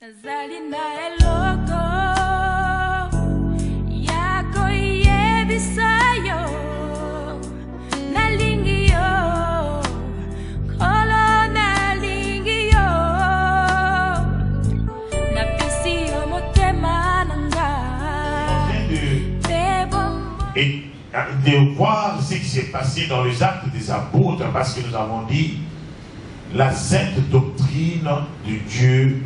Et de voir ce qui s'est passé dans les actes des apôtres, parce que nous avons dit la sainte doctrine de Dieu,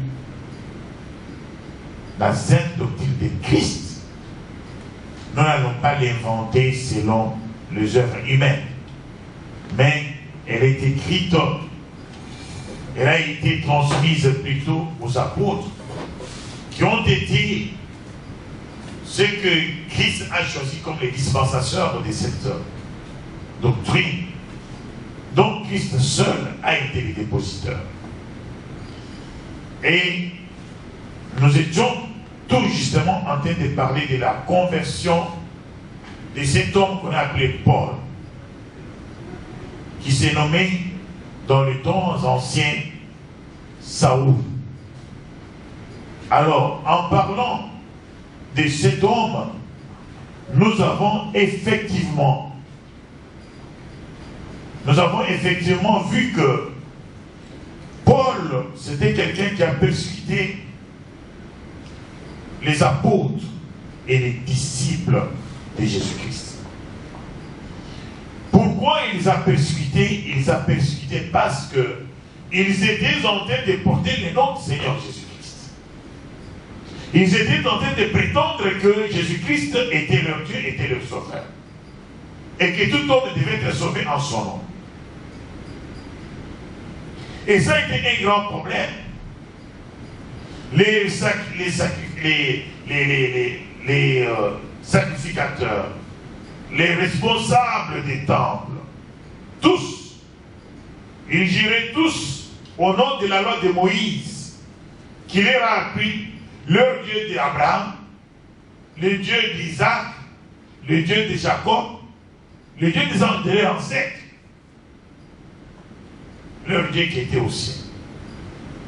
la sainte doctrine de Christ, nous n'allons pas l'inventer selon les œuvres humaines, mais elle est écrite, elle a été transmise plutôt aux apôtres qui ont été ceux que Christ a choisi comme les dispensateurs de cette doctrine. Donc Christ seul a été le dépositeur. Et nous étions tout justement en train de parler de la conversion de cet homme qu'on a appelé Paul, qui s'est nommé dans les temps anciens Saoul. Alors, en parlant de cet homme, nous avons effectivement vu que Paul, c'était quelqu'un qui a persécuté les apôtres et les disciples de Jésus-Christ. Pourquoi il les a persécutés? Il les a persécutés parce qu'ils étaient en train de porter le nom du Seigneur Jésus-Christ. Ils étaient en train de prétendre que Jésus-Christ était leur Dieu, était leur sauveur. Et que tout homme devait être sauvé en son nom. Et ça a été un grand problème. Les sacrificateurs, les responsables des temples, tous, ils juraient tous au nom de la loi de Moïse, qui leur a appris leur Dieu d'Abraham, le Dieu d'Isaac, le Dieu de Jacob, le Dieu de leurs ancêtres, leur Dieu qui était au ciel.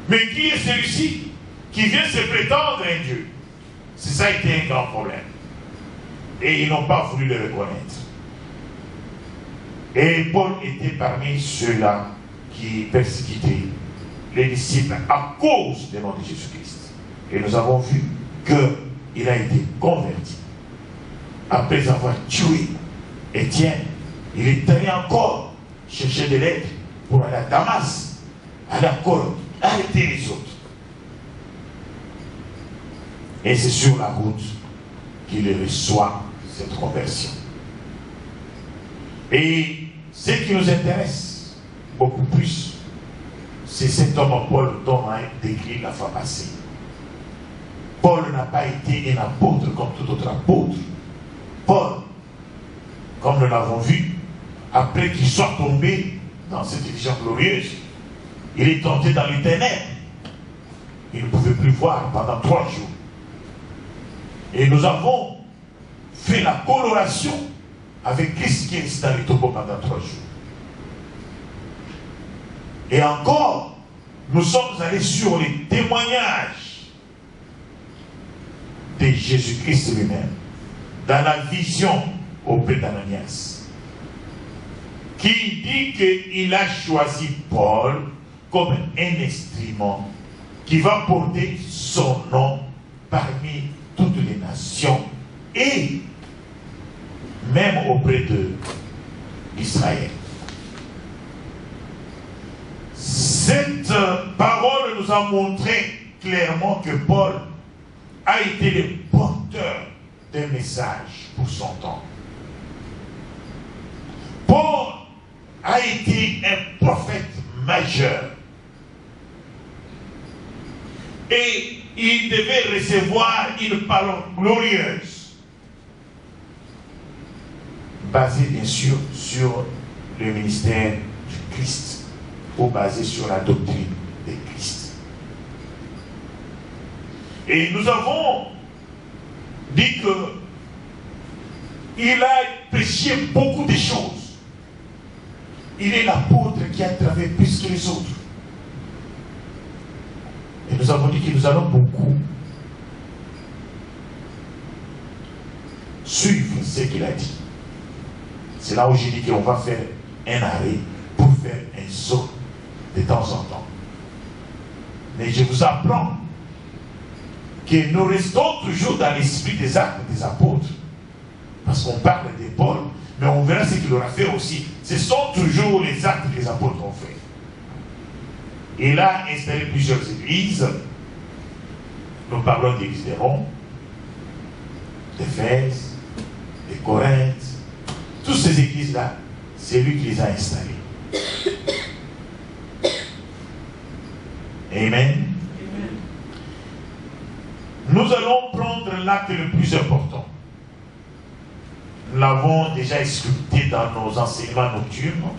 Mais qui est celui-ci qui vient se prétendre un Dieu? C'est ça a été un grand problème. Et ils n'ont pas voulu le reconnaître. Et Paul était parmi ceux-là qui persécutaient les disciples à cause du nom de Jésus-Christ. Et nous avons vu qu'il a été converti. Après avoir tué Étienne, il est allé encore chercher de l'aide pour aller à Damas, aller encore arrêter les autres. Et c'est sur la route qu'il reçoit cette conversion. Et ce qui nous intéresse beaucoup plus, c'est cet homme Paul dont on a décrit la fois passée. Paul n'a pas été un apôtre comme tout autre apôtre. Paul, comme nous l'avons vu, après qu'il soit tombé dans cette vision glorieuse, il est tombé dans les ténèbres. Il ne pouvait plus voir pendant 3 jours. Et nous avons fait la coloration avec Christ qui est dans les tombeaux pendant 3 jours. Et encore, nous sommes allés sur les témoignages de Jésus-Christ lui-même, dans la vision auprès d'Ananias, qui dit qu'il a choisi Paul comme un instrument qui va porter son nom parmi toutes les nations et même auprès d'Israël. Cette parole nous a montré clairement que Paul a été le porteur d'un message pour son temps. Paul a été un prophète majeur. Et il devait recevoir une parole glorieuse, basée bien sûr sur le ministère du Christ, ou basée sur la doctrine de Christ. Et nous avons dit qu'il a prêché beaucoup de choses. Il est l'apôtre qui a travaillé plus que les autres. Et nous nous avons dit que nous allons beaucoup suivre ce qu'il a dit. C'est là où j'ai dit qu'on va faire un arrêt pour faire un saut de temps en temps. Mais je vous apprends que nous restons toujours dans l'esprit des actes des apôtres. Parce qu'on parle de Paul, mais on verra ce qu'il aura fait aussi. Ce sont toujours les actes que les apôtres ont fait. Il a installé plusieurs églises. Nous parlons d'église de Rome, d'Éphèse, de Corinthe. Toutes ces églises-là, c'est lui qui les a installées. Amen. Amen. Nous allons prendre l'acte le plus important. Nous l'avons déjà expliqué dans nos enseignements nocturnes,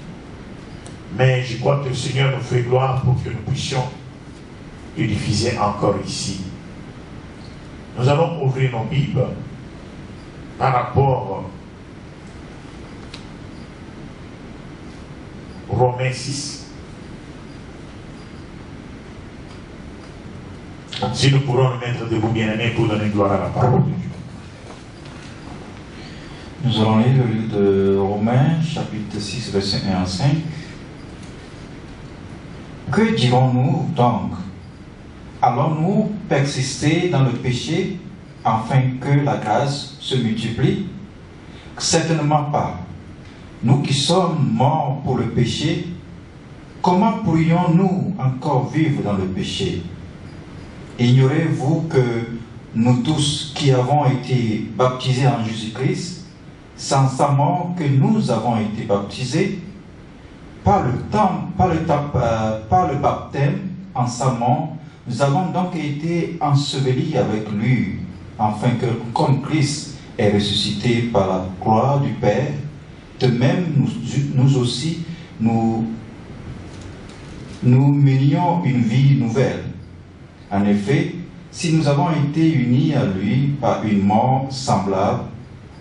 mais je crois que le Seigneur nous fait gloire pour que nous puissions le diffuser encore ici. Nous allons ouvrir nos Bibles par rapport aux Romains 6. Si nous pourrons nous mettre debout, bien-aimés, pour donner gloire à la parole de Dieu. Nous allons lire le livre de Romains, chapitre 6, versets 1 à 5. Que dirons-nous donc? Allons-nous persister dans le péché afin que la grâce se multiplie? Certainement pas. Nous qui sommes morts pour le péché, comment pourrions-nous encore vivre dans le péché? Ignorez-vous que nous tous qui avons été baptisés en Jésus-Christ, sans sa mort que nous avons été baptisés, par le baptême en sa mort, nous avons donc été ensevelis avec lui, afin que, comme Christ est ressuscité par la gloire du Père, de même nous aussi, nous menions une vie nouvelle. En effet, si nous avons été unis à lui par une mort semblable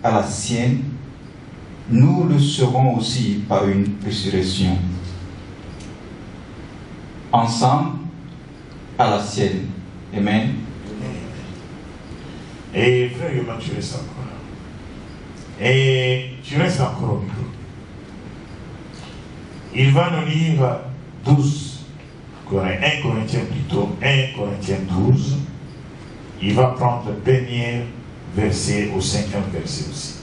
à la sienne, nous le serons aussi par une résurrection. Ensemble à la sienne. Amen. Et frère Yoman, tu restes encore là. Et tu restes encore au micro. Il va nous lire 12, 1 Corinthiens plutôt, 1 Corinthiens 12. Il va prendre le premier verset au 5e verset aussi.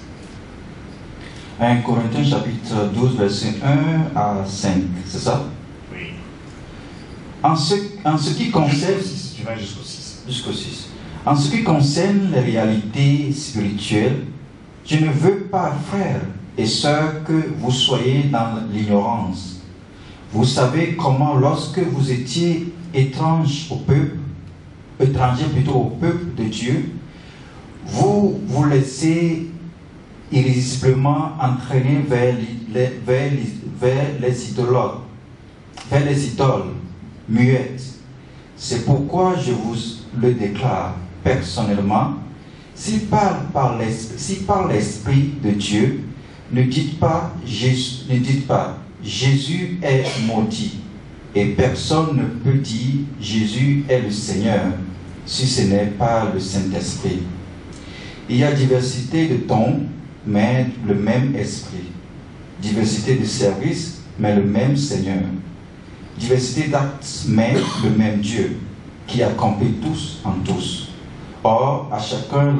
1 Corinthiens chapitre 12, verset 1 à 5, c'est ça? Oui. En ce qui concerne... Tu vas jusqu'au 6. Jusqu'au 6. En ce qui concerne les réalités spirituelles, je ne veux pas, frères et sœurs, que vous soyez dans l'ignorance. Vous savez comment, lorsque vous étiez étrangers au peuple de Dieu, vous vous laissez irrésistiblement entraîner vers les idoles muettes. C'est pourquoi je vous le déclare personnellement, si par l'Esprit de Dieu, ne dites pas Jésus est maudit, et personne ne peut dire Jésus est le Seigneur, si ce n'est pas le Saint-Esprit. Il y a diversité de dons, mais le même Esprit. Diversité de services, mais le même Seigneur. Diversité d'actes, mais le même Dieu, qui accomplit tous en tous. Or, à chacun,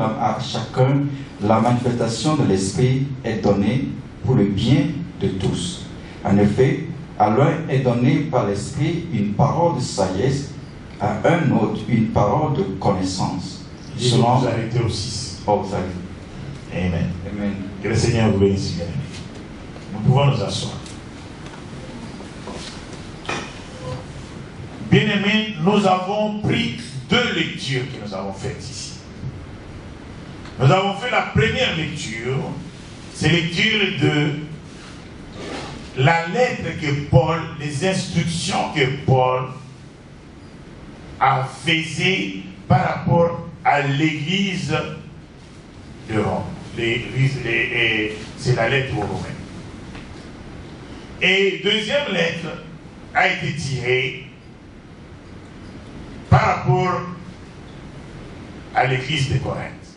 la manifestation de l'Esprit est donnée pour le bien de tous. En effet, à l'un est donné par l'Esprit une parole de sagesse, à un autre une parole de connaissance. Selon vous arrêtez au 6. Oh, vous arrêtez. Amen. Amen. Que le Seigneur vous bénisse, bien aimés. Nous pouvons nous asseoir. Bien-aimés, nous avons pris 2 lectures que nous avons faites ici. Nous avons fait la première lecture, c'est lecture de la lettre que Paul, les instructions que Paul a faisait par rapport à l'église de Rome. C'est la lettre aux Romains. Et deuxième lettre a été tirée par rapport à l'église de Corinthe.